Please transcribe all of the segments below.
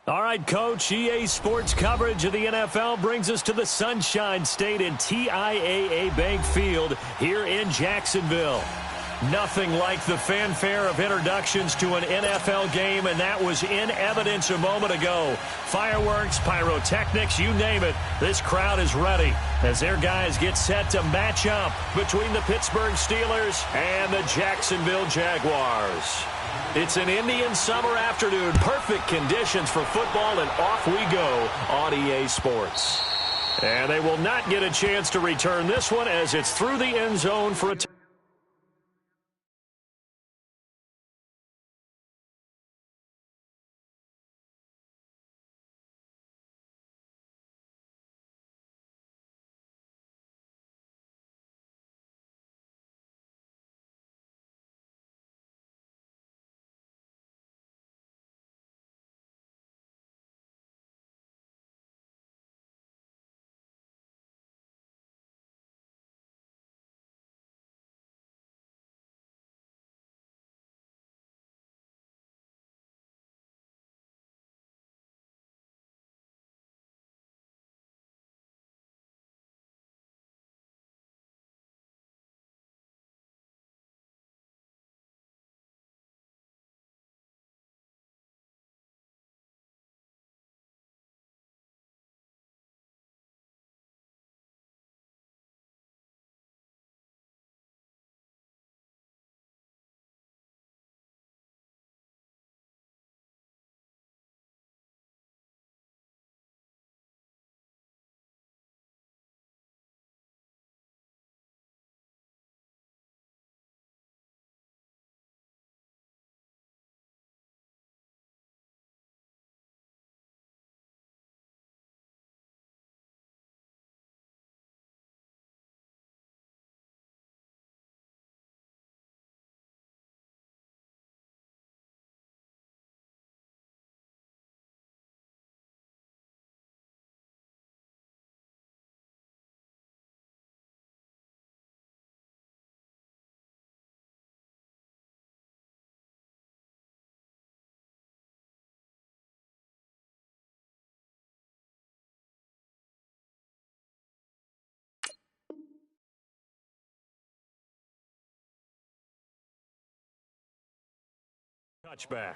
All right, Coach, EA Sports coverage of the NFL brings us to the Sunshine State in TIAA Bank Field here in Jacksonville. Nothing like the fanfare of introductions to an NFL game, and that was in evidence a moment ago. Fireworks, pyrotechnics, you name it, this crowd is ready as their guys get set to match up between the Pittsburgh Steelers and the Jacksonville Jaguars. It's an Indian summer afternoon, perfect conditions for football, and off we go on EA Sports. And they will not get a chance to return this one as it's through the end zone for a touchback.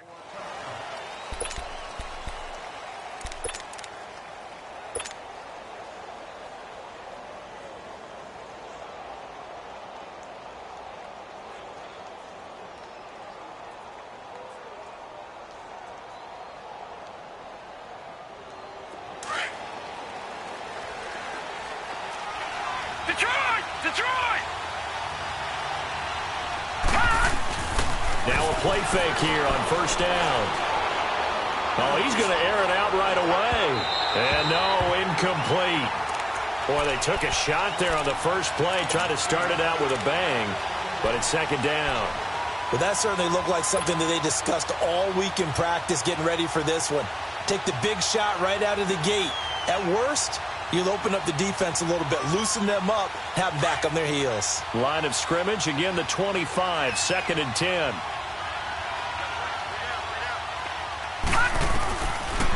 Detroit! Now a play fake here on first down. Oh, he's going to air it out right away. And no, incomplete. Boy, they took a shot there on the first play, tried to start it out with a bang, but it's second down. Well, that certainly looked like something that they discussed all week in practice getting ready for this one. Take the big shot right out of the gate. At worst, you'll open up the defense a little bit, loosen them up, have them back on their heels. Line of scrimmage, again the 25, second and 10.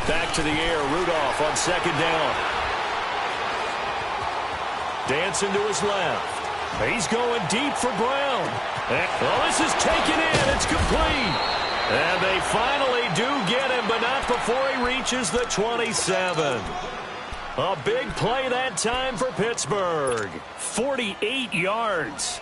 Back to the air, Rudolph on second down. Dancing to his left. He's going deep for Brown. Well, this is taken in. It's complete. And they finally do get him, but not before he reaches the 27. A big play that time for Pittsburgh. 48 yards.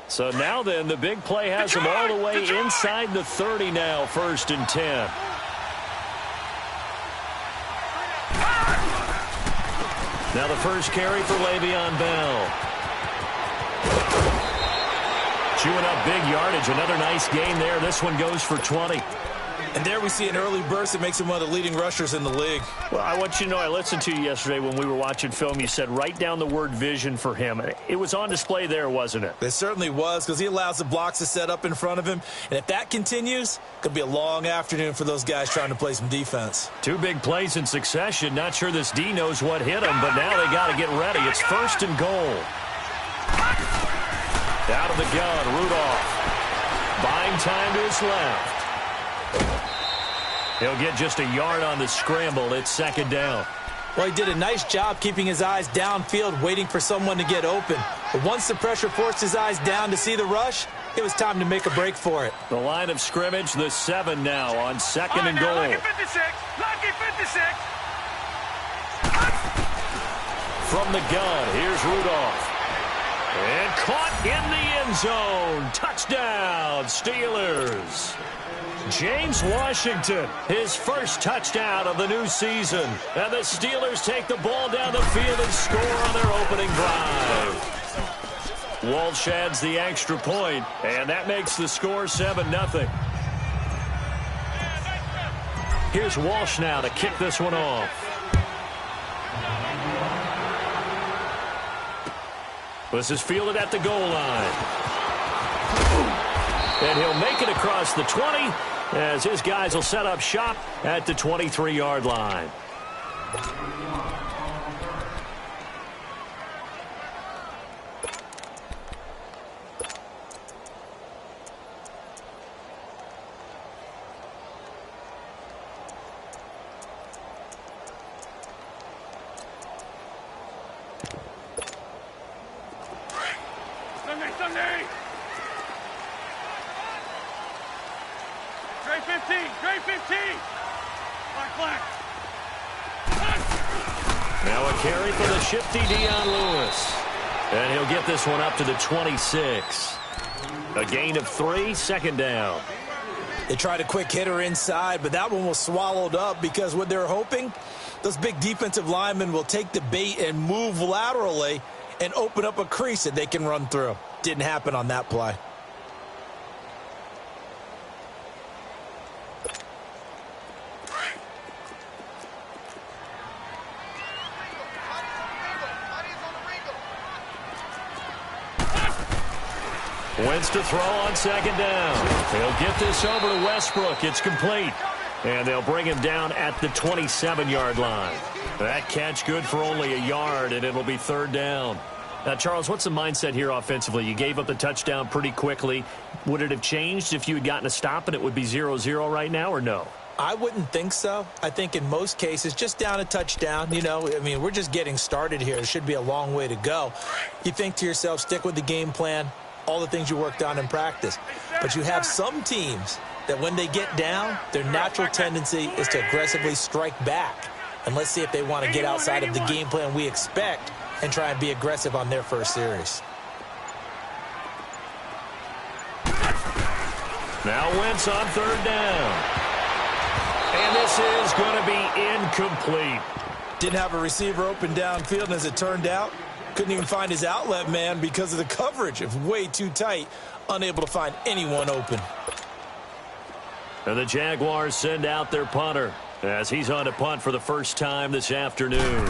So now then, the big play has him all the way inside the 30 now, first and 10. Now the first carry for Le'Veon Bell. Chewing up big yardage. Another nice gain there. This one goes for 20. And there we see an early burst that makes him one of the leading rushers in the league. Well, I want you to know, I listened to you yesterday when we were watching film. You said write down the word vision for him. It was on display there, wasn't it? It certainly was, because he allows the blocks to set up in front of him. And if that continues, it could be a long afternoon for those guys trying to play some defense. Two big plays in succession. Not sure this D knows what hit him, but now they got to get ready. It's first and goal. Out of the gun, Rudolph. Buying time to his left. He'll get just a yard on the scramble. It's second down. Well, he did a nice job keeping his eyes downfield, waiting for someone to get open. But once the pressure forced his eyes down to see the rush, it was time to make a break for it. The line of scrimmage, the 7 now on second and goal. Lucky 56. Lucky 56. From the gun, here's Rudolph. And caught in the end zone. Touchdown, Steelers. James Washington, his first touchdown of the new season. And the Steelers take the ball down the field and score on their opening drive. Walsh adds the extra point, and that makes the score 7-0. Here's Walsh now to kick this one off. This is fielded at the goal line. And he'll make it across the 20 as his guys will set up shop at the 23-yard line. Sunday. Gray 15. Gray 15. Black. Now a carry for the shifty Dion Lewis. And he'll get this one up to the 26. A gain of 3, second down. They tried a quick hitter inside, but that one was swallowed up because what they're hoping, those big defensive linemen will take the bait and move laterally and open up a crease that they can run through. Didn't happen on that play. Wentz to throw on second down. He'll get this over to Westbrook. It's complete. And they'll bring him down at the 27-yard line. That catch good for only a yard, and it'll be third down. Now, Charles, what's the mindset here offensively? You gave up the touchdown pretty quickly. Would it have changed if you had gotten a stop and it would be 0-0 right now, or no? I wouldn't think so. I think in most cases, just down a touchdown, we're just getting started here. It should be a long way to go. You think to yourself, stick with the game plan, all the things you worked on in practice. But you have some teams that when they get down, their natural tendency is to aggressively strike back. And let's see if they want to get outside of the game plan we expect and try and be aggressive on their first series. Now Wentz on third down. And this is going to be incomplete. Didn't have a receiver open downfield, and as it turned out, couldn't even find his outlet man because of the coverage. It was way too tight, unable to find anyone open. And the Jaguars send out their punter as he's on to punt for the first time this afternoon.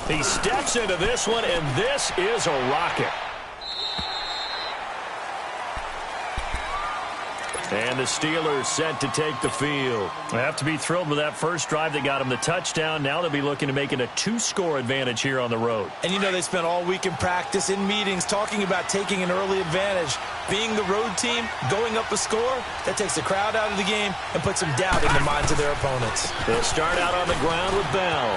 He steps into this one, and this is a rocket. And the Steelers set to take the field. They have to be thrilled with that first drive that got them the touchdown. Now they'll be looking to make it a 2-score advantage here on the road. And they spent all week in practice, in meetings, talking about taking an early advantage. Being the road team, going up a score, that takes the crowd out of the game and puts some doubt in the minds of their opponents. They'll start out on the ground with Bell.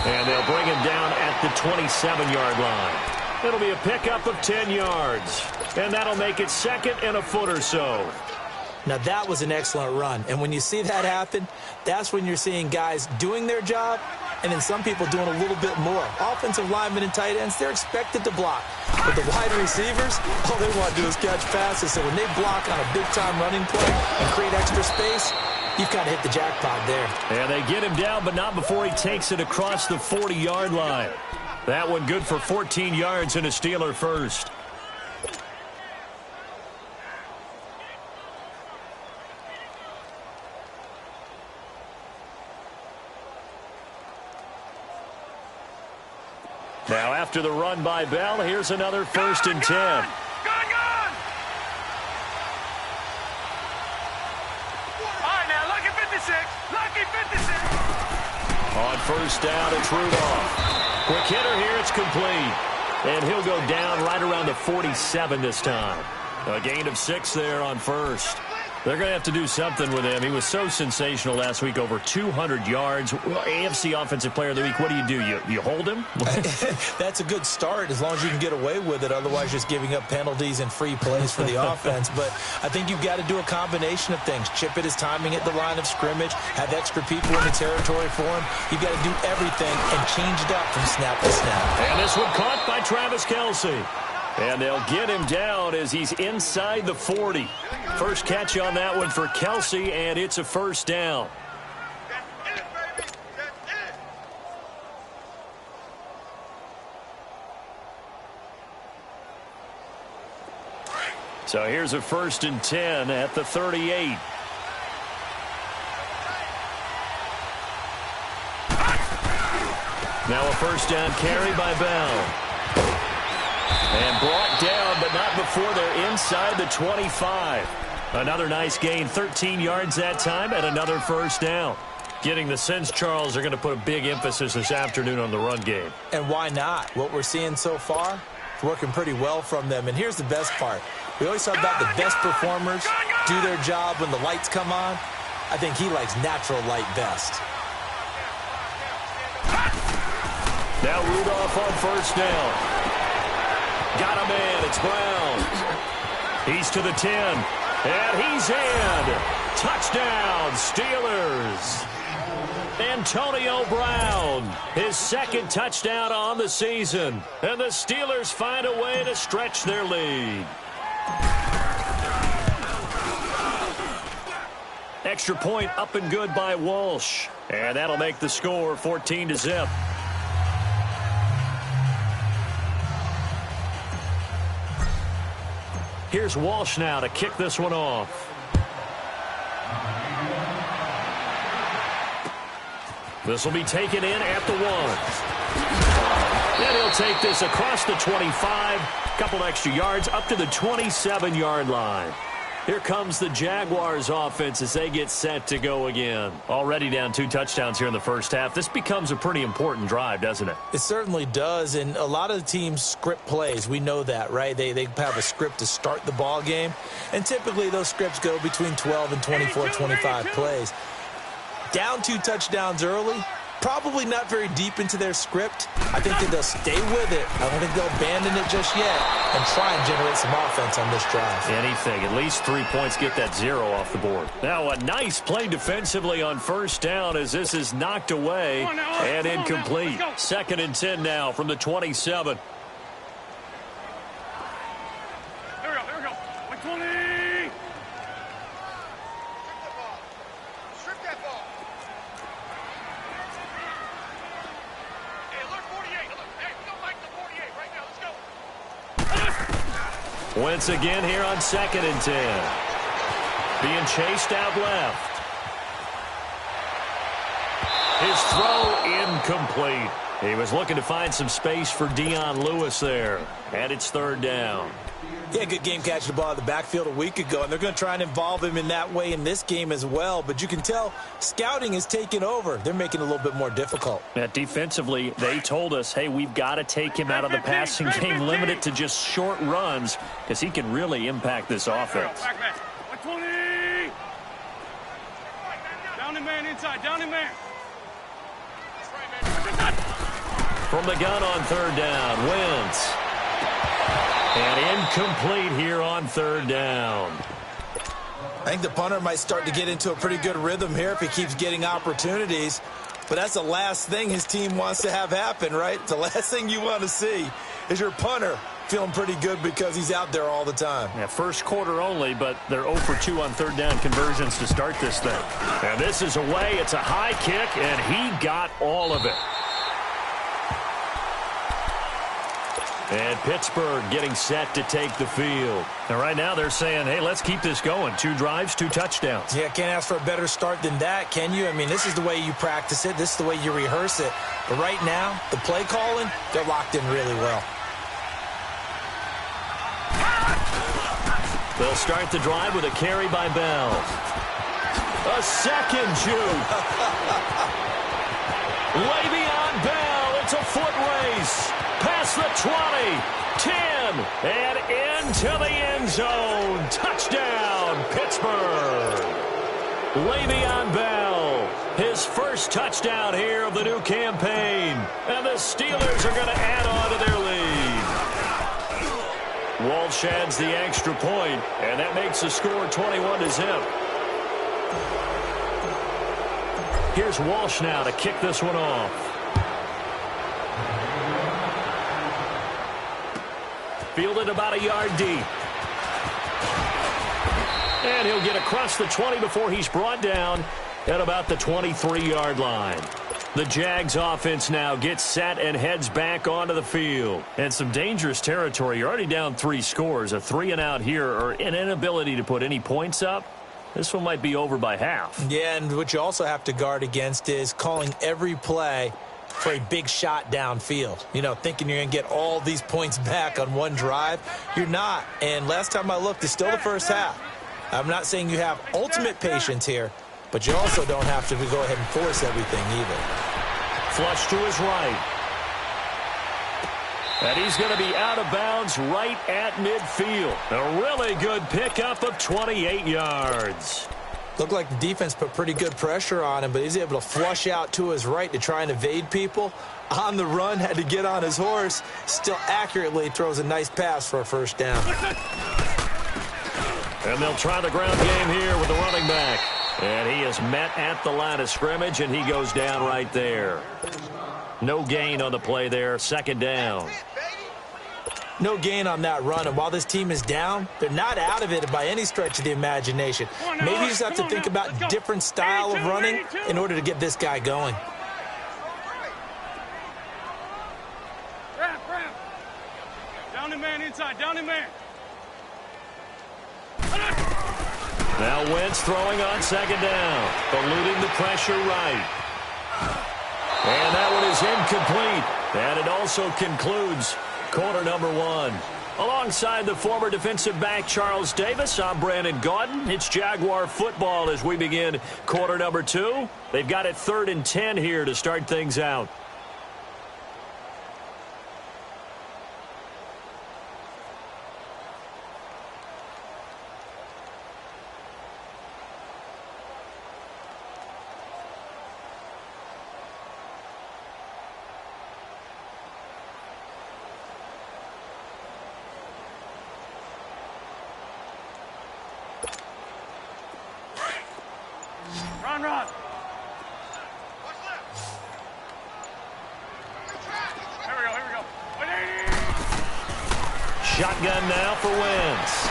And they'll bring him down at the 27-yard line. It'll be a pickup of 10 yards. And that'll make it second and a foot or so. Now, that was an excellent run. And when you see that happen, that's when you're seeing guys doing their job and then some people doing a little bit more. Offensive linemen and tight ends, they're expected to block. But the wide receivers, all they want to do is catch passes. So when they block on a big-time running play and create extra space, you've kind of hit the jackpot there. And they get him down, but not before he takes it across the 40-yard line. That one good for 14 yards and a Steeler first. Now after the run by Bell, here's another first and 10. Gone! All right, now, lucky 56. Lucky 56. On first down, it's Rudolph. Quick hitter here, it's complete. And he'll go down right around the to 47 this time. A gain of 6 there on first. They're going to have to do something with him. He was so sensational last week, over 200 yards. Well, AFC Offensive Player of the Week, what do? You hold him? That's a good start as long as you can get away with it. Otherwise, just giving up penalties and free plays for the offense. But I think you've got to do a combination of things. Chip it his timing at the line of scrimmage, have extra people in the territory for him. You've got to do everything and change it up from snap to snap. And this one caught by Travis Kelce. And they'll get him down as he's inside the 40. First catch on that one for Kelce, and it's a first down. So here's a 1st and 10 at the 38. Now a first down carry by Bell. And brought down, but not before they're inside the 25. Another nice gain, 13 yards that time, and another first down. Getting the sense, Charles, are going to put a big emphasis this afternoon on the run game. And why not? What we're seeing so far, it's working pretty well from them. And here's the best part. We always talk about the best performers do their job when the lights come on. I think he likes natural light best. Now Rudolph on first down. Got a man. It's Brown. He's to the 10. And he's in. Touchdown, Steelers. Antonio Brown, his 2nd touchdown on the season. And the Steelers find a way to stretch their lead. Extra point up and good by Walsh. And that'll make the score 14-0. Here's Walsh now to kick this one off. This will be taken in at the 1. And he'll take this across the 25. Couple extra yards up to the 27-yard line. Here comes the Jaguars offense as they get set to go again. Already down 2 touchdowns here in the first half. This becomes a pretty important drive, doesn't it? It certainly does, and a lot of the teams script plays. We know that, right? They have a script to start the ball game, and typically those scripts go between 12 and 24, 25 plays. Down 2 touchdowns early, probably not very deep into their script. I think that they'll stay with it. I don't think they'll abandon it just yet and try and generate some offense on this drive. Anything. At least 3 points, get that 0 off the board. Now a nice play defensively on first down as this is knocked away and incomplete. 2nd and 10 now from the 27. Here we go. 120. Strip that ball. Once again here on 2nd and 10. Being chased out left. His throw incomplete. He was looking to find some space for Dion Lewis there. And it's 3rd down. Yeah, good game catching the ball in the backfield a week ago, and they're going to try and involve him in that way in this game as well. But you can tell scouting is taking over. They're making it a little bit more difficult. Yeah, defensively, they told us, hey, we've got to take him out of the passing game, limit it to just short runs, because he can really impact this offense. 120. Down the man inside. Down the man. From the gun on 3rd down, Wentz. And incomplete here on 3rd down. I think the punter might start to get into a pretty good rhythm here if he keeps getting opportunities. But that's the last thing his team wants to have happen, right? The last thing you want to see is your punter feeling pretty good because he's out there all the time. Yeah, first quarter only, but they're 0 for 2 on 3rd down conversions to start this thing. And this is away. It's a high kick, and he got all of it. And Pittsburgh getting set to take the field. And right now they're saying, hey, let's keep this going. 2 drives, 2 touchdowns. Yeah, can't ask for a better start than that, can you? I mean, this is the way you practice it. This is the way you rehearse it. But right now, the play calling, they're locked in really well. They'll start the drive with a carry by Bell. A second juke. Way beyond Bell. It's a foot race. Past the 20, 10, and into the end zone. Touchdown, Pittsburgh. Le'Veon Bell, his first touchdown here of the new campaign. And the Steelers are going to add on to their lead. Walsh adds the extra point, and that makes the score 21-0. Here's Walsh now to kick this one off. Fielded about a yard deep. And he'll get across the 20 before he's brought down at about the 23-yard line. The Jags offense now gets set and heads back onto the field. And some dangerous territory. You're already down 3 scores. A 3-and-out here or an inability to put any points up. This one might be over by half. Yeah, and what you also have to guard against is calling every play for a big shot downfield. You know, thinking you're going to get all these points back on one drive. You're not. And last time I looked, it's still the first half. I'm not saying you have ultimate patience here, but you also don't have to go ahead and force everything either. Flush to his right. And he's going to be out of bounds right at midfield. A really good pickup of 28 yards. Looked like the defense put pretty good pressure on him, but he's able to flush out to his right to try and evade people. On the run, had to get on his horse. Still accurately throws a nice pass for a first down. And they'll try the ground game here with the running back. And he is met at the line of scrimmage, and he goes down right there. No gain on the play there, second down. No gain on that run, and while this team is down, they're not out of it by any stretch of the imagination. Maybe you just have to think about a different style of running in order to get this guy going. Down the man inside, down the man. Now Wentz throwing on second down, eluding the pressure right. And that one is incomplete. And it also concludes quarter number 1. Alongside the former defensive back Charles Davis, I'm Brandon Gaudin. It's Jaguar football as we begin quarter number 2. They've got it 3rd and 10 here to start things out. Run. Here we go. Shotgun now for Wentz.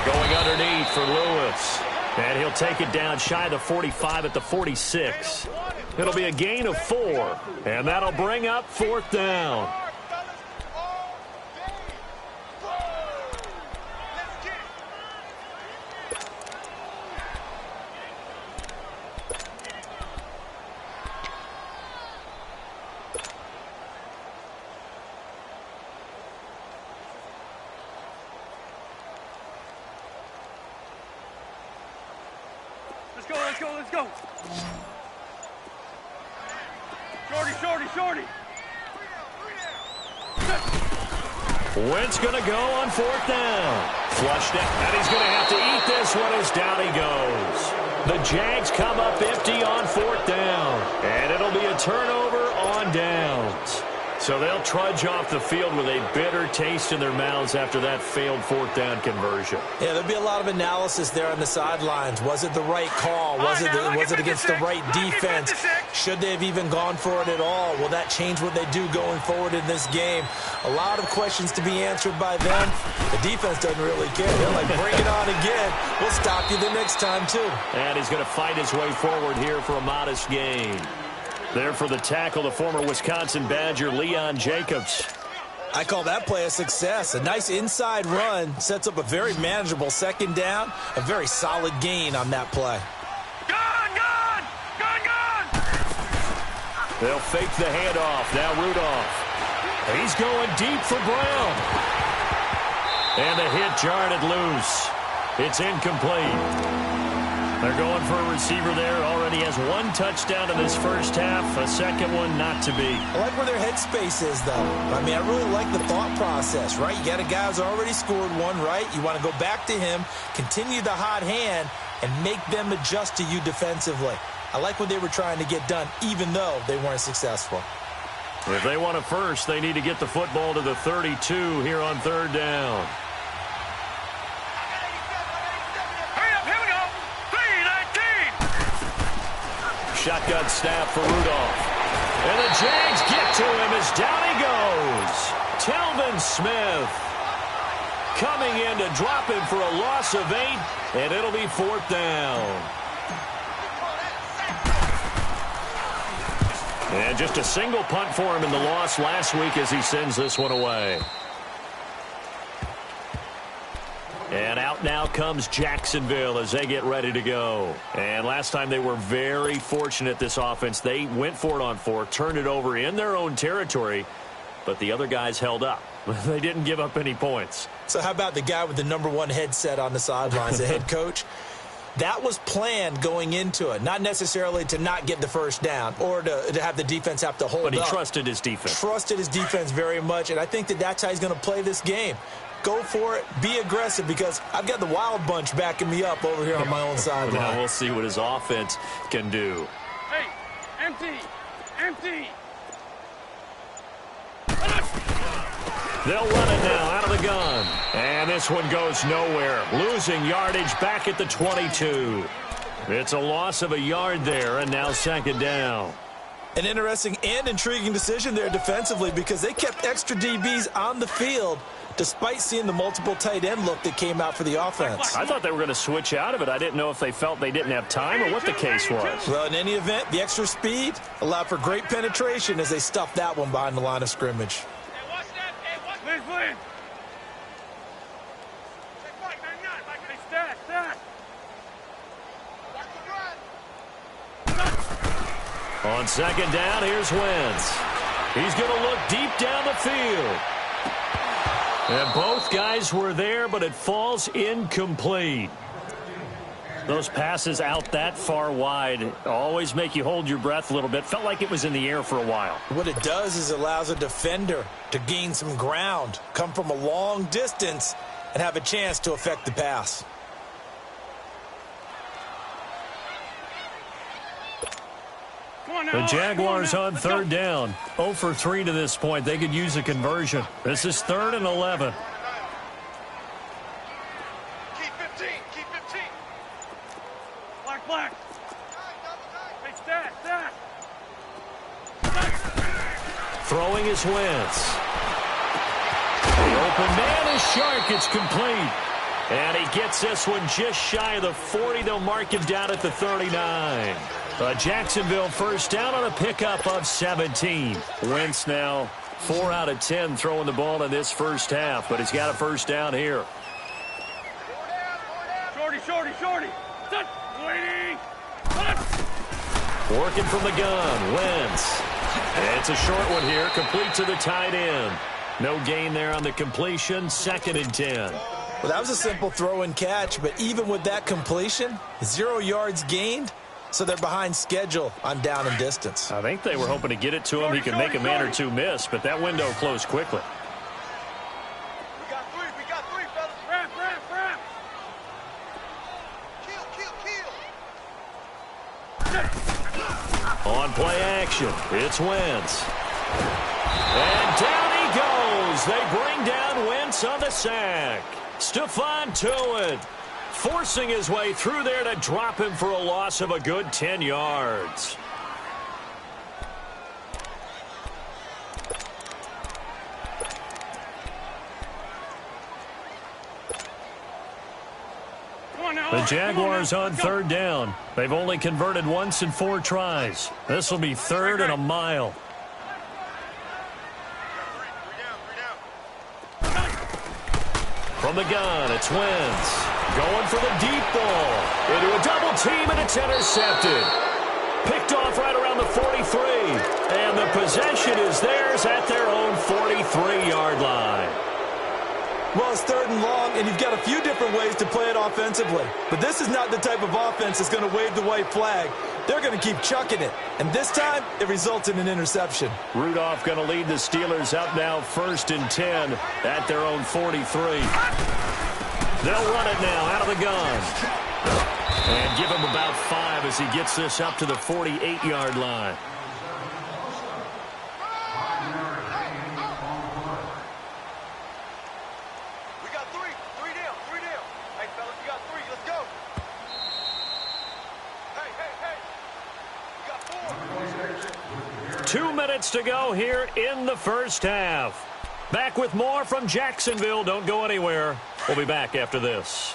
Going underneath for Lewis. And he'll take it down shy of the 45 at the 46. It'll be a gain of 4. And that'll bring up 4th down. Let's go. Shorty. Wentz going to go on 4th down. Flushed out, and he's going to have to eat this one as down he goes. The Jags come up empty on 4th down, and it'll be a turnover on downs. So they'll trudge off the field with a bitter taste in their mouths after that failed 4th down conversion. Yeah, there'll be a lot of analysis there on the sidelines. Was it the right call? Was it against the right defense? Should they have even gone for it at all? Will that change what they do going forward in this game? A lot of questions to be answered by them. The defense doesn't really care. They're like, bring it on again. We'll stop you the next time, too. And he's going to fight his way forward here for a modest gain. There for the tackle, the former Wisconsin Badger, Leon Jacobs. I call that play a success. A nice inside run sets up a very manageable second down. A very solid gain on that play. Gone! They'll fake the handoff. Now Rudolph. He's going deep for Brown. And the hit jarred it loose. It's incomplete. They're going for a receiver there. Already has one touchdown in this first half. A second one not to be. I like where their headspace is, though. I mean, I really like the thought process, right? You got a guy who's already scored one, right? You want to go back to him, continue the hot hand, and make them adjust to you defensively. I like what they were trying to get done, even though they weren't successful. If they want a first, they need to get the football to the 32 here on third down. Shotgun snap for Rudolph. And the Jags get to him as down he goes. Telvin Smith coming in to drop him for a loss of 8, and it'll be 4th down. And just a single punt for him in the loss last week as he sends this one away. And out now comes Jacksonville as they get ready to go. And last time they were very fortunate, this offense. They went for it on 4, turned it over in their own territory, but the other guys held up. They didn't give up any points. So how about the guy with the #1 headset on the sidelines, the head coach? That was planned going into it, not necessarily to not get the first down or to have the defense have to hold up. But he trusted his defense. Trusted his defense very much, and I think that's how he's going to play this game. Go for it. Be aggressive because I've got the wild bunch backing me up over here on my own sideline. Now we'll see what his offense can do. Hey, empty. Empty. They'll run it now out of the gun. And this one goes nowhere. Losing yardage back at the 22. It's a loss of a yard there, and now 2nd down. An interesting and intriguing decision there defensively because they kept extra DBs on the field despite seeing the multiple tight end look that came out for the offense. I thought they were going to switch out of it. I didn't know if they felt they didn't have time or what the case was. Well, in any event, the extra speed allowed for great penetration as they stuffed that one behind the line of scrimmage. On 2nd down, here's Wentz. He's going to look deep down the field. And both guys were there, but it falls incomplete. Those passes out that far wide always make you hold your breath a little bit. Felt like it was in the air for a while. What it does is it allows a defender to gain some ground, come from a long distance, and have a chance to affect the pass. The Jaguars on 3rd down. 0 for 3 to this point. They could use a conversion. This is 3rd and 11. Keep 15. Keep 15. Black. Hey, stat. Throwing is Wentz. The open man is Shark. It's complete. And he gets this one just shy of the 40. They'll mark him down at the 39. A Jacksonville first down on a pickup of 17. Wentz now 4 out of 10 throwing the ball in this first half, but he's got a first down here. Shorty. Waiting. Working from the gun, Wentz. It's a short one here, complete to the tight end. No gain there on the completion, 2nd and 10. Well, that was a simple throw and catch, but even with that completion, 0 yards gained. So they're behind schedule on down and distance. I think they were hoping to get it to him. He could make a man or two miss, but that window closed quickly. We got three, fellas. Wrap. Kill. On play action, it's Wentz. And down he goes. They bring down Wentz on the sack. Stephon Tuitt forcing his way through there to drop him for a loss of a good 10 yards. The Jaguars on 3rd down. They've only converted once in 4 tries. This will be 3rd and a mile. From the gun, it's Wentz. Going for the deep ball. Into a double team, and it's intercepted. Picked off right around the 43. And the possession is theirs at their own 43-yard line. Well, it's 3rd and long, and you've got a few different ways to play it offensively. But this is not the type of offense that's going to wave the white flag. They're going to keep chucking it. And this time, it results in an interception. Rudolph going to lead the Steelers up now 1st and 10 at their own 43. They'll run it now out of the gun. And give him about 5 as he gets this up to the 48-yard line. We got 3 down. Hey, fellas, you got 3. Let's go. Hey. We got 4. 2 minutes to go here in the first half. Back with more from Jacksonville. Don't go anywhere. We'll be back after this.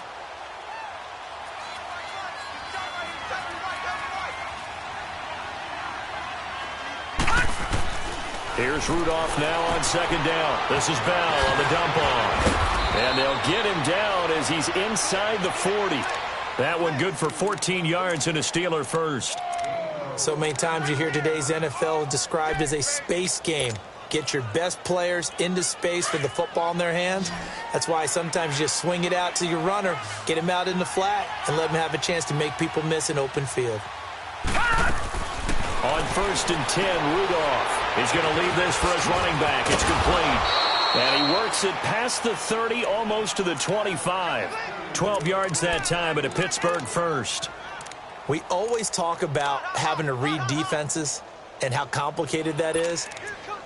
Here's Rudolph now on 2nd down. This is Bell on the dump off. And they'll get him down as he's inside the 40. That one good for 14 yards and a Steeler first. So many times you hear today's NFL described as a space game. Get your best players into space with the football in their hands. That's why sometimes you just swing it out to your runner, get him out in the flat, and let him have a chance to make people miss an open field. On 1st and 10, Rudolph. He's going to leave this for his running back. It's complete. And he works it past the 30, almost to the 25. 12 yards that time at a Pittsburgh first. We always talk about having to read defenses and how complicated that is.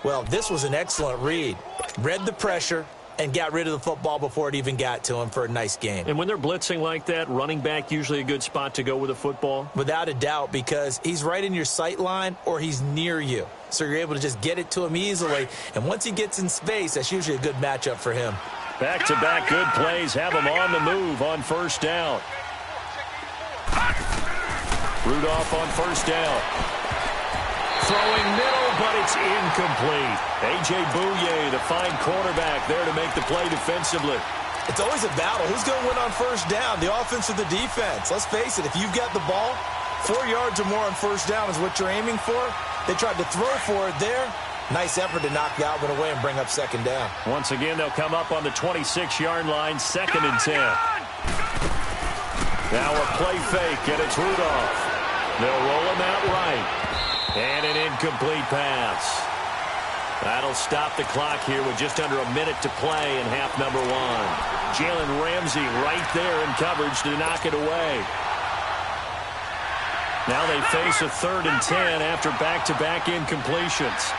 Well, this was an excellent read. Read the pressure and got rid of the football before it even got to him for a nice game. And when they're blitzing like that, running back usually a good spot to go with a football? Without a doubt, because he's right in your sight line or he's near you. So you're able to just get it to him easily. And once he gets in space, that's usually a good matchup for him. Back-to-back good plays have him on the move on 1st down. Rudolph on 1st down. Throwing middle, but it's incomplete. A.J. Bouye, the fine quarterback, there to make the play defensively. It's always a battle. Who's going to win on 1st down, the offense or the defense? Let's face it, if you've got the ball, 4 yards or more on 1st down is what you're aiming for. They tried to throw for it there. Nice effort to knock that one away and bring up 2nd down. Once again, they'll come up on the 26-yard line, 2nd and 10. Now a play fake, and it's Rudolph. They'll roll him out right. And an incomplete pass. That'll stop the clock here with just under a minute to play in half number 1. Jalen Ramsey right there in coverage to knock it away. Now they face a 3rd and 10 after back-to-back incompletions.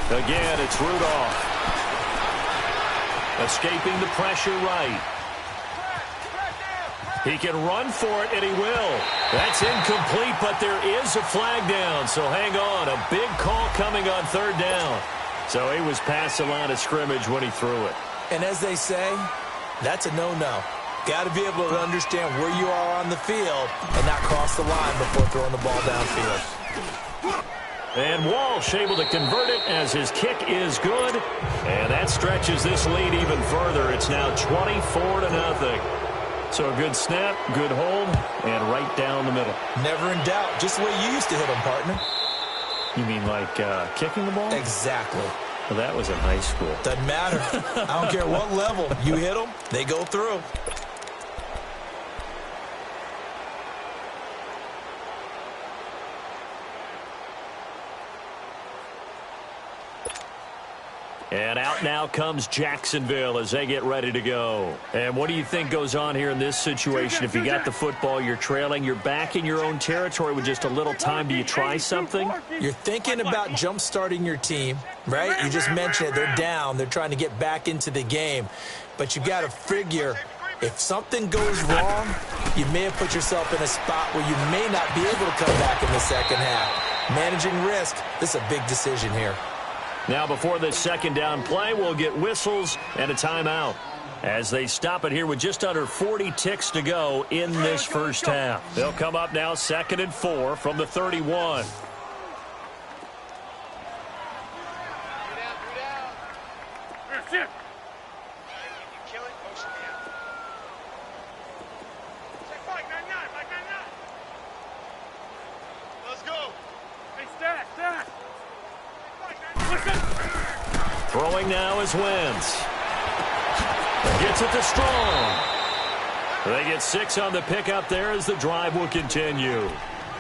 Again, it's Rudolph. Escaping the pressure right. He can run for it, and he will. That's incomplete, but there is a flag down, so hang on. A big call coming on 3rd down. So he was past the line of scrimmage when he threw it. And as they say, that's a no-no. Got to be able to understand where you are on the field and not cross the line before throwing the ball downfield. And Walsh able to convert it as his kick is good. And that stretches this lead even further. It's now 24-0. So a good snap, good hold, and right down the middle. Never in doubt. Just the way you used to hit them, partner. You mean like kicking the ball? Exactly. Well, that was in high school. Doesn't matter. I don't care what level. You hit them, they go through. And out now comes Jacksonville as they get ready to go. And what do you think goes on here in this situation? If you got the football, you're trailing, you're back in your own territory with just a little time. Do you try something? You're thinking about jump-starting your team, right? You just mentioned it. They're down. They're trying to get back into the game. But you got to figure, if something goes wrong, you may have put yourself in a spot where you may not be able to come back in the second half. Managing risk, this is a big decision here. Now, before this second down play, we'll get whistles and a timeout as they stop it here with just under 40 ticks to go in this first half. They'll come up now 2nd and 4 from the 31. Let's go. Throwing now is Wentz. Gets it to Strong. They get 6 on the pickup there as the drive will continue.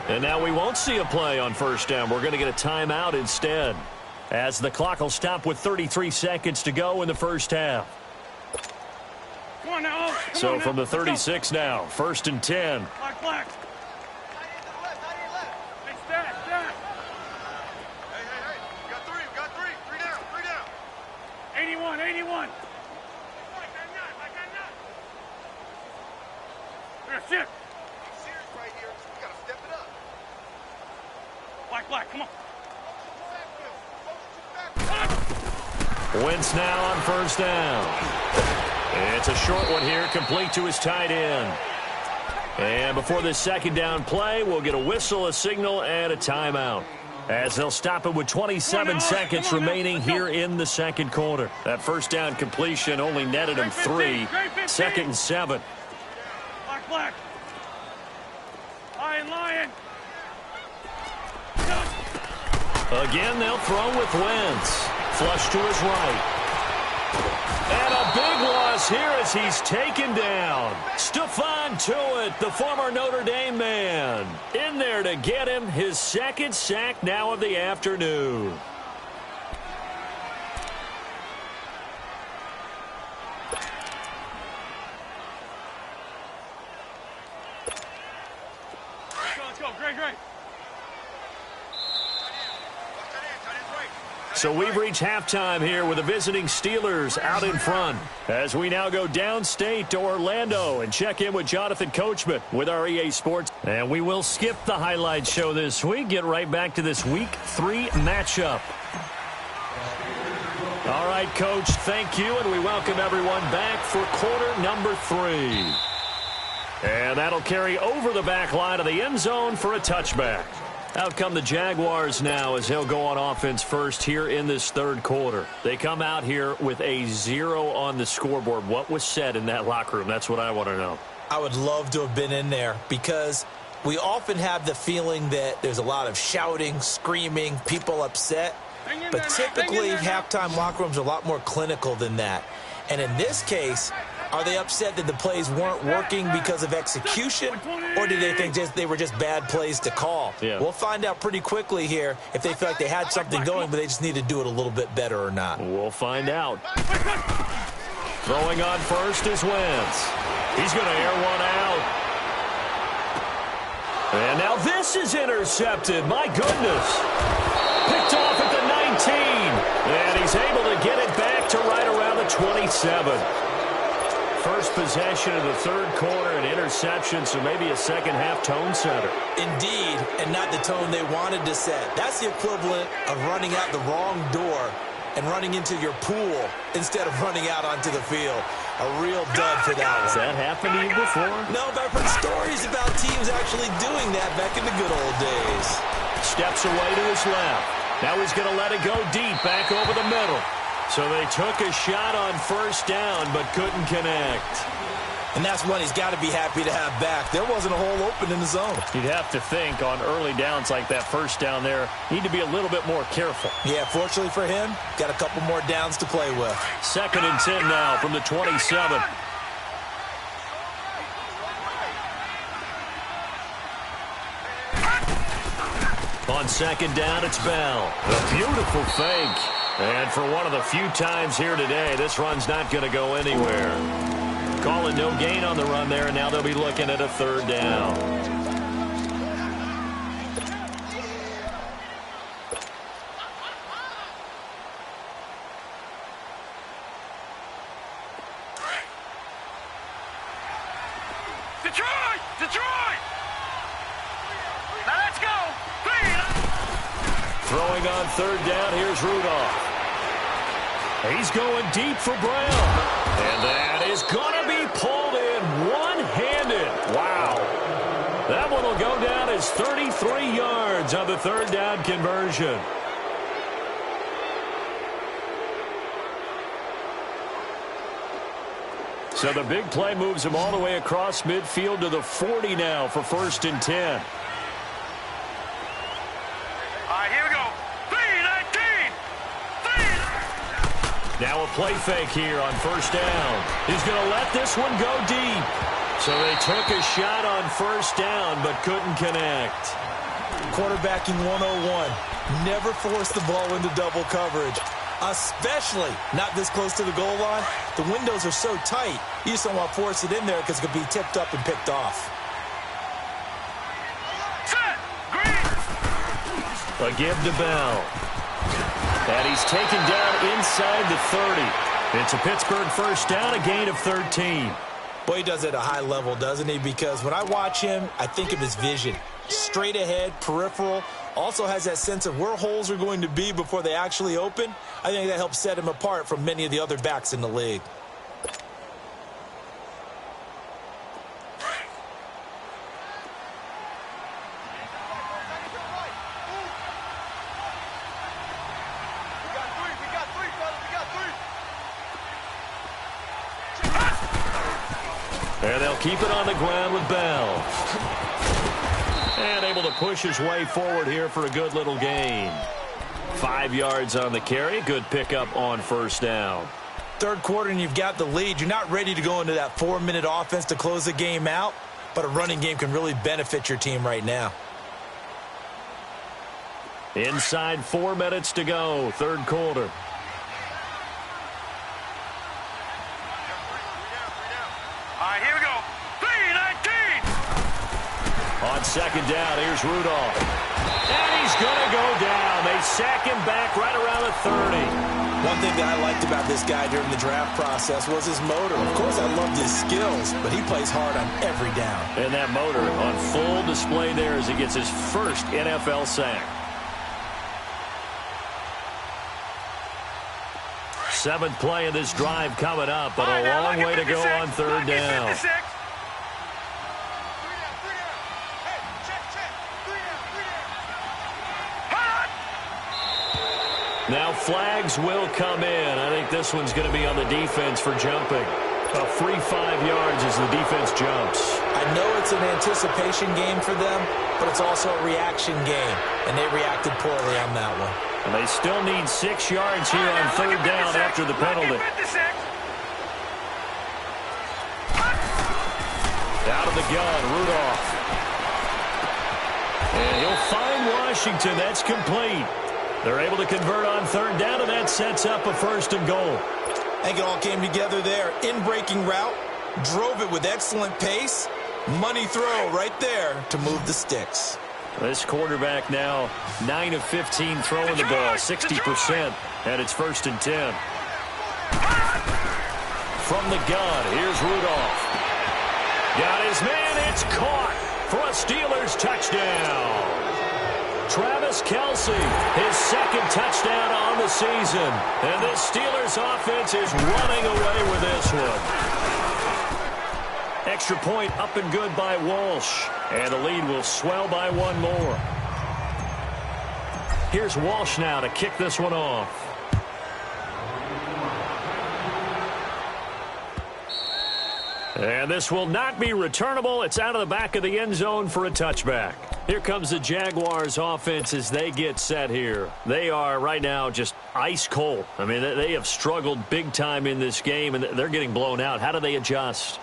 And now we won't see a play on first down. We're going to get a timeout instead, as the clock will stop with 33 seconds to go in the first half. Come on now. So from the 36 now, 1st and 10. Black. Hey, stat. Hey. We got three. Three down. 81. Shit. Serious right here. We gotta step it up. Black, come on. Wentz now on first down. It's a short one here, complete to his tight end. And before this second down play, we'll get a whistle, a signal, and a timeout, as they'll stop it with 27 seconds remaining here in the second quarter. That first down completion only netted him 3. 2nd and 7. Black. Lion. Again, they'll throw with Wentz. Flush to his right. And a big loss here as he's taken down. Stephon Tuitt, the former Notre Dame man, in there to get him his 2nd sack now of the afternoon. Let's go. Great. So we've reached halftime here with the visiting Steelers out in front, as we now go downstate to Orlando and check in with Jonathan Coachman with our EA Sports. And we will skip the highlight show this week, get right back to this Week 3 matchup. All right, Coach, thank you, and we welcome everyone back for quarter number 3. And that'll carry over the back line of the end zone for a touchback. Out come the Jaguars now as they'll go on offense first here in this third quarter. They come out here with a 0 on the scoreboard. What was said in that locker room? That's what I want to know. I would love to have been in there, because we often have the feeling that there's a lot of shouting, screaming, people upset. But typically, halftime locker rooms are a lot more clinical than that. And in this case, are they upset that the plays weren't working because of execution, or do they think they were just bad plays to call? Yeah. We'll find out pretty quickly here if they feel like they had something going, but they just need to do it a little bit better or not. We'll find out. Throwing on first is Wentz. He's going to air one out. And now this is intercepted. My goodness. Picked off at the 19. And he's able to get it back to right around the 27. First possession of the third quarter, an interception, so maybe a second-half tone setter. Indeed, and not the tone they wanted to set. That's the equivalent of running out the wrong door and running into your pool instead of running out onto the field. A real dud for that one. Has that happened to you before? No, but I've heard stories about teams actually doing that back in the good old days. Steps away to his left. Now he's going to let it go deep, back over the middle. So they took a shot on first down, but couldn't connect. And that's one he's got to be happy to have back. There wasn't a hole open in the zone. You'd have to think on early downs like that first down there, need to be a little bit more careful. Yeah, fortunately for him, got a couple more downs to play with. 2nd and 10 now from the 27. On second down, it's Bell. A beautiful fake. And for one of the few times here today, this run's not going to go anywhere. Calling no gain on the run there, and now they'll be looking at a third down. Detroit! Now let's go! Throwing on third down, here's Rudolph. He's going deep for Brown. And that is going to be pulled in one-handed. Wow. That one will go down as 33 yards on the third down conversion. So the big play moves him all the way across midfield to the 40 now for 1st and 10. All right, here we go. 3-19. Now a play fake here on first down. He's going to let this one go deep. So they took a shot on first down but couldn't connect. Quarterbacking 101. Never force the ball into double coverage, especially not this close to the goal line. The windows are so tight, you just don't want to force it in there because it could be tipped up and picked off. A give to Bell. And he's taken down inside the 30. It's a Pittsburgh first down, a gain of 13. Boy, he does it at a high level, doesn't he? Because when I watch him, I think of his vision. Straight ahead, peripheral. Also has that sense of where holes are going to be before they actually open. I think that helps set him apart from many of the other backs in the league. And they'll keep it on the ground with Bell. And able to push his way forward here for a good little gain. 5 yards on the carry. Good pickup on first down. Third quarter and you've got the lead. You're not ready to go into that 4-minute offense to close the game out, but a running game can really benefit your team right now. Inside 4 minutes to go, third quarter. All right, here we go. 3-19. On second down, here's Rudolph. And he's going to go down. They sack him back right around the 30. One thing that I liked about this guy during the draft process was his motor. Of course, I loved his skills, but he plays hard on every down. And that motor on full display there as he gets his first NFL sack. 7th play of this drive coming up, but a long way to go on third down. Now flags will come in. I think this one's going to be on the defense for jumping. A free 5 yards as the defense jumps. I know it's an anticipation game for them, but it's also a reaction game, and they reacted poorly on that one. And they still need 6 yards here on third down after the penalty. Out of the gun, Rudolph. And he'll find Washington. That's complete. They're able to convert on third down, and that sets up a first and goal. I think it all came together there. In-breaking route, drove it with excellent pace. Money throw right there to move the sticks. This quarterback now 9 of 15 throwing the ball, 60%, and it's first and 10. From the gun, here's Rudolph. Got his man, it's caught for a Steelers touchdown. Travis Kelce, his second touchdown on the season. And this Steelers offense is running away with this one. Extra point up and good by Walsh. And the lead will swell by one more. Here's Walsh now to kick this one off. And this will not be returnable. It's out of the back of the end zone for a touchback. Here comes the Jaguars offense as they get set here. They are right now just ice cold. I mean, they have struggled big time in this game, and they're getting blown out. How do they adjust?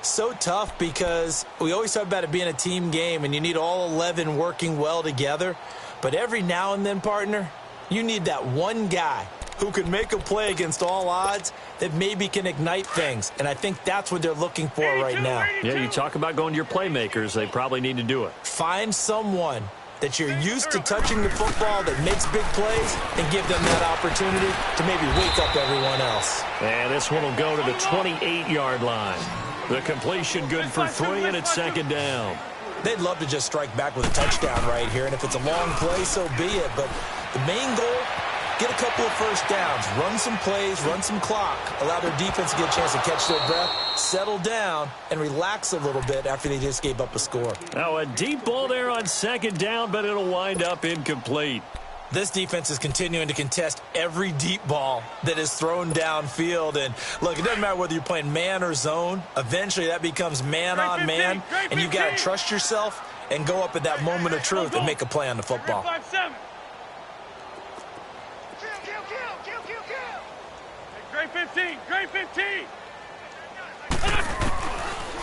So tough because we always talk about it being a team game, and you need all 11 working well together. But every now and then, partner, you need that one guy who can make a play against all odds that maybe can ignite things. And I think that's what they're looking for right now. Yeah, you talk about going to your playmakers. They probably need to do it. Find someone that you're used to touching the football that makes big plays and give them that opportunity to maybe wake up everyone else. And this one will go to the 28-yard line. The completion good for 3, and it's second down. They'd love to just strike back with a touchdown right here, and if it's a long play, so be it. But the main goal, get a couple of first downs, run some plays, run some clock, allow their defense to get a chance to catch their breath, settle down, and relax a little bit after they just gave up a score. Now a deep ball there on second down, but it'll wind up incomplete. This defense is continuing to contest every deep ball that is thrown downfield. And, look, it doesn't matter whether you're playing man or zone. Eventually that becomes man-on-man, and you've got to trust yourself and go up at that moment of truth and make a play on the football. Grade 15. Grade 15.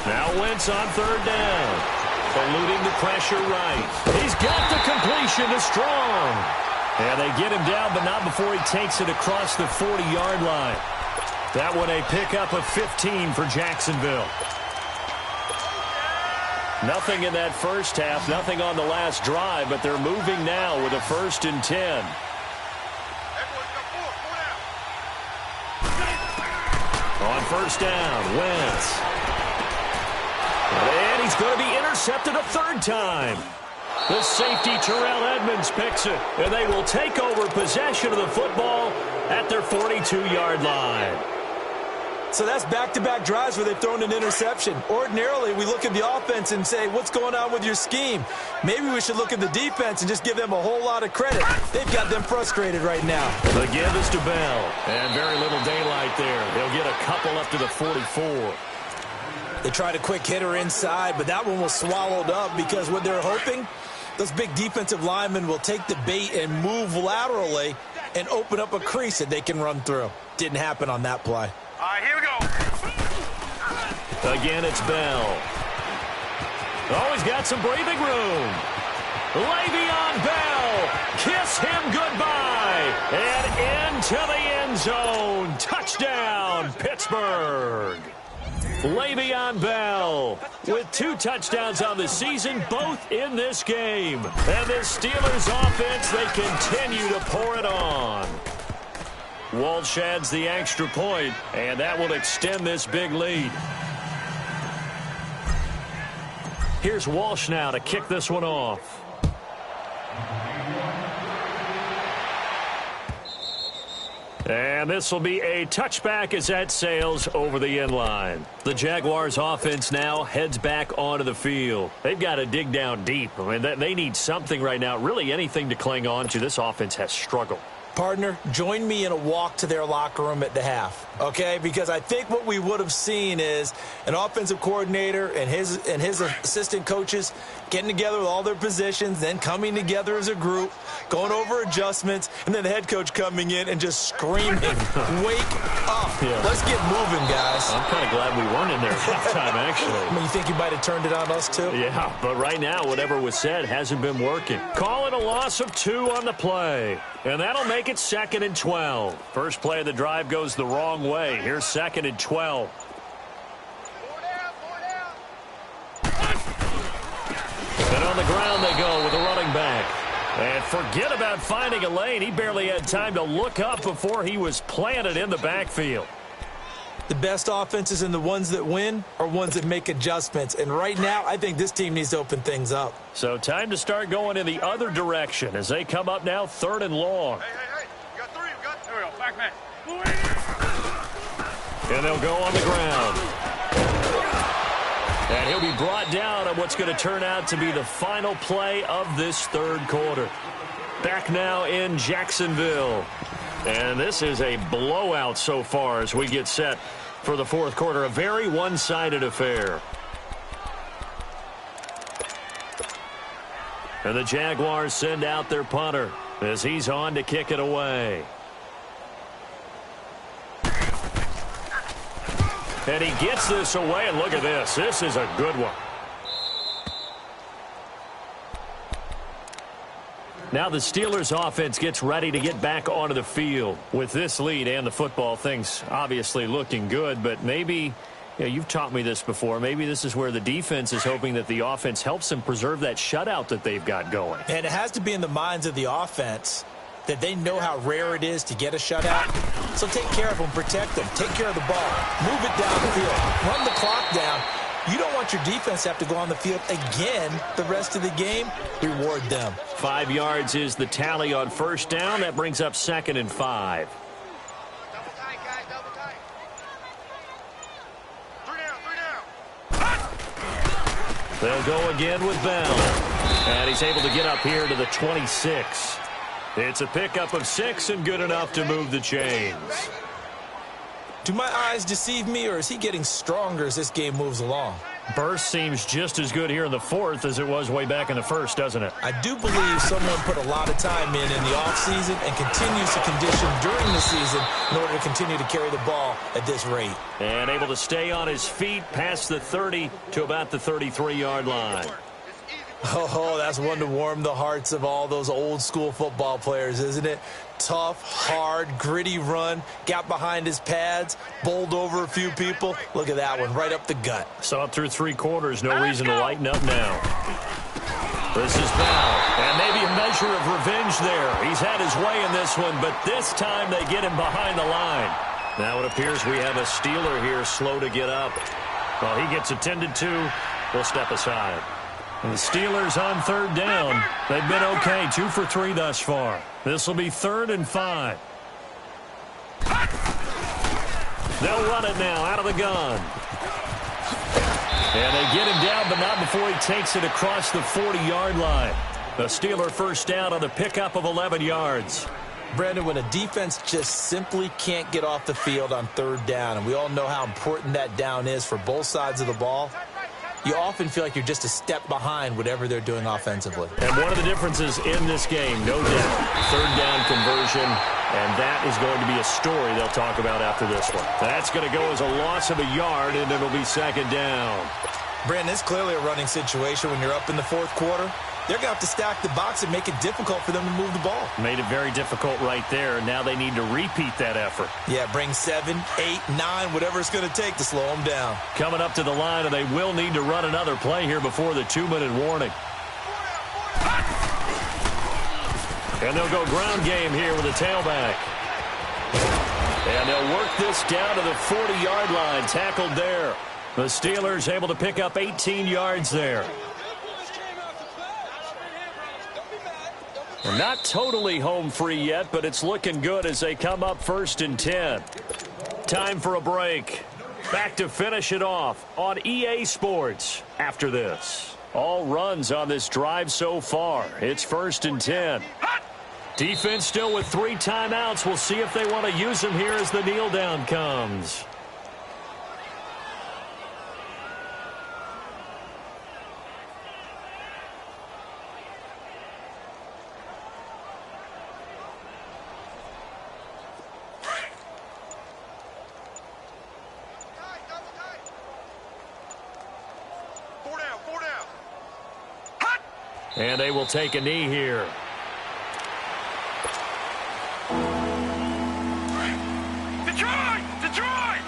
Now Wentz on third down. Eluding the pressure right. He's got the completion to Strong. And they get him down, but not before he takes it across the 40-yard line. That one a pickup of 15 for Jacksonville. Nothing in that first half, nothing on the last drive, but they're moving now with a 1st and 10. On first down, Wentz. And he's going to be intercepted a 3rd time. The safety, Terrell Edmonds, picks it, and they will take over possession of the football at their 42-yard line. So that's back-to-back drives where they've thrown an interception. Ordinarily, we look at the offense and say, what's going on with your scheme? Maybe we should look at the defense and just give them a whole lot of credit. They've got them frustrated right now. The give is to Bell, and very little daylight there. They'll get a couple up to the 44. They tried a quick hitter inside, but that one was swallowed up because what they're hoping, those big defensive linemen will take the bait and move laterally and open up a crease that they can run through. Didn't happen on that play. All right, here we go. Again, it's Bell. Oh, he's got some breathing room. Le'Veon Bell, kiss him goodbye. And into the end zone. Touchdown, Pittsburgh. Le'Veon Bell with 2 touchdowns on the season, both in this game. And this Steelers offense, they continue to pour it on. Walsh adds the extra point, and that will extend this big lead. Here's Walsh now to kick this one off. And this will be a touchback as that sails over the end line. The Jaguars offense now heads back onto the field. They've got to dig down deep. I mean, they need something right now, really anything to cling on to. This offense has struggled. Partner, join me in a walk to their locker room at the half, okay? Because I think what we would have seen is an offensive coordinator and his assistant coaches getting together with all their positions, then coming together as a group, going over adjustments, and then the head coach coming in and just screaming, wake up. Yeah. Let's get moving, guys. I'm kind of glad we weren't in there at halftime, actually. I mean, you think you might have turned it on us, too? Yeah, but right now, whatever was said hasn't been working. Call it a loss of 2 on the play. And that'll make it 2nd and 12. First play of the drive goes the wrong way. Here's 2nd and 12. And on the ground they go with a running back. And forget about finding a lane. He barely had time to look up before he was planted in the backfield. The best offenses and the ones that win are ones that make adjustments. And right now, I think this team needs to open things up. So time to start going in the other direction as they come up now 3rd and long. Hey, you got 3. You got 3. There we go. Back man. And they'll go on the ground. And he'll be brought down on what's going to turn out to be the final play of this 3rd quarter. Back now in Jacksonville. And this is a blowout so far as we get set for the 4th quarter. A very one-sided affair. And the Jaguars send out their punter as he's on to kick it away. And he gets this away, and look at this. This is a good one. Now the Steelers offense gets ready to get back onto the field. With this lead and the football, things obviously looking good, but maybe, you've taught me this before, maybe this is where the defense is hoping that the offense helps them preserve that shutout that they've got going. And it has to be in the minds of the offense that they know how rare it is to get a shutout. So take care of them, protect them, take care of the ball, move it down the field, run the clock down. You don't want your defense to have to go on the field again the rest of the game. Reward them. 5 yards is the tally on first down. That brings up 2nd and 5. Double tight, guys, double tight. 3 down. They'll go again with Bell. And he's able to get up here to the 26. It's a pickup of 6 and good enough to move the chains. Do my eyes deceive me, or is he getting stronger as this game moves along? Burst seems just as good here in the fourth as it was way back in the first, doesn't it? I do believe someone put a lot of time in the offseason and continues to condition during the season in order to continue to carry the ball at this rate. And able to stay on his feet past the 30 to about the 33-yard line. Oh, that's one to warm the hearts of all those old-school football players, isn't it? Tough, hard, gritty run, got behind his pads, bowled over a few people. Look at that one, right up the gut. Saw it through 3 quarters, no reason to lighten up now. This is Bell, and maybe a measure of revenge there. He's had his way in this one, but this time they get him behind the line. Now it appears we have a Steeler here slow to get up. Well, he gets attended to. We'll step aside. And the Steelers on 3rd down. They've been okay, 2 for 3 thus far. This will be 3rd and 5. They'll run it now out of the gun. And they get him down, but not before he takes it across the 40-yard line. A Steeler first down on the pickup of 11 yards. Brandon, when a defense just simply can't get off the field on 3rd down, and we all know how important that down is for both sides of the ball, you often feel like you're just a step behind whatever they're doing offensively. And one of the differences in this game, no doubt, 3rd down conversion, and that is going to be a story they'll talk about after this one. That's going to go as a loss of a yard, and it'll be 2nd down. Brandon, it's clearly a running situation when you're up in the 4th quarter. They're going to have to stack the box and make it difficult for them to move the ball. Made it very difficult right there. Now they need to repeat that effort. Yeah, bring 7, 8, 9, whatever it's going to take to slow them down. Coming up to the line, and they will need to run another play here before the 2-minute warning. And they'll go ground game here with a tailback. And they'll work this down to the 40-yard line, tackled there. The Steelers able to pick up 18 yards there. We're not totally home free yet, but it's looking good as they come up 1st and 10. Time for a break. Back to finish it off on EA Sports after this. All runs on this drive so far. It's 1st and 10. Defense still with 3 timeouts. We'll see if they want to use them here as the kneel down comes. And they will take a knee here. Detroit! Detroit!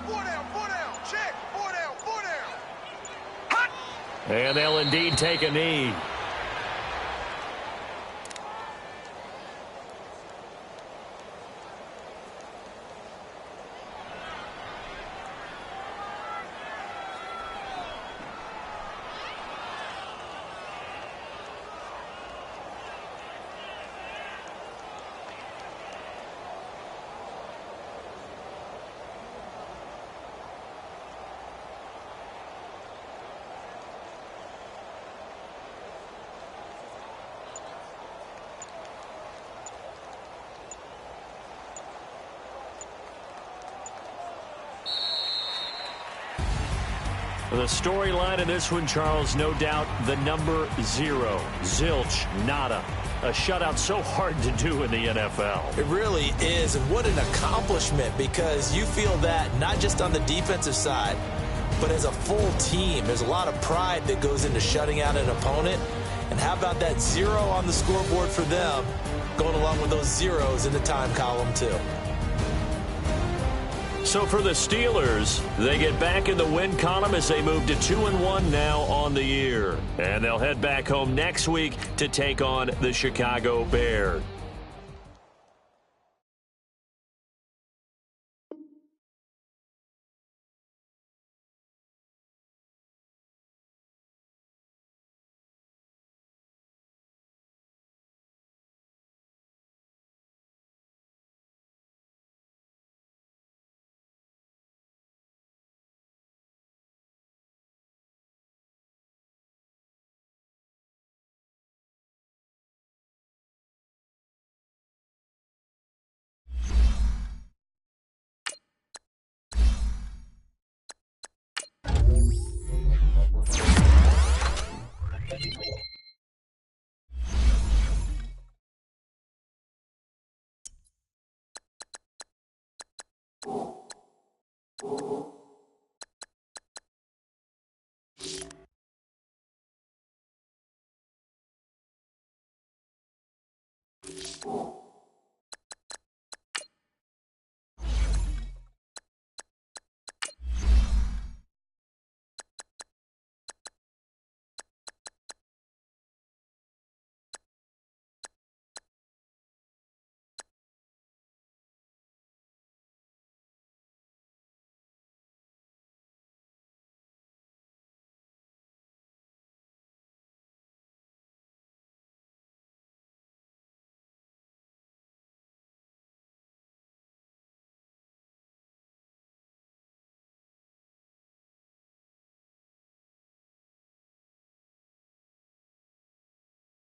4 down, check, 4 down. And they'll indeed take a knee. The storyline in this one, Charles, no doubt the number 0. Zilch, nada. A shutout so hard to do in the NFL. It really is, and what an accomplishment, because you feel that not just on the defensive side, but as a full team. There's a lot of pride that goes into shutting out an opponent. And how about that 0 on the scoreboard for them, going along with those zeros in the time column too. So for the Steelers, they get back in the win column as they move to 2-1 now on the year. And they'll head back home next week to take on the Chicago Bears. you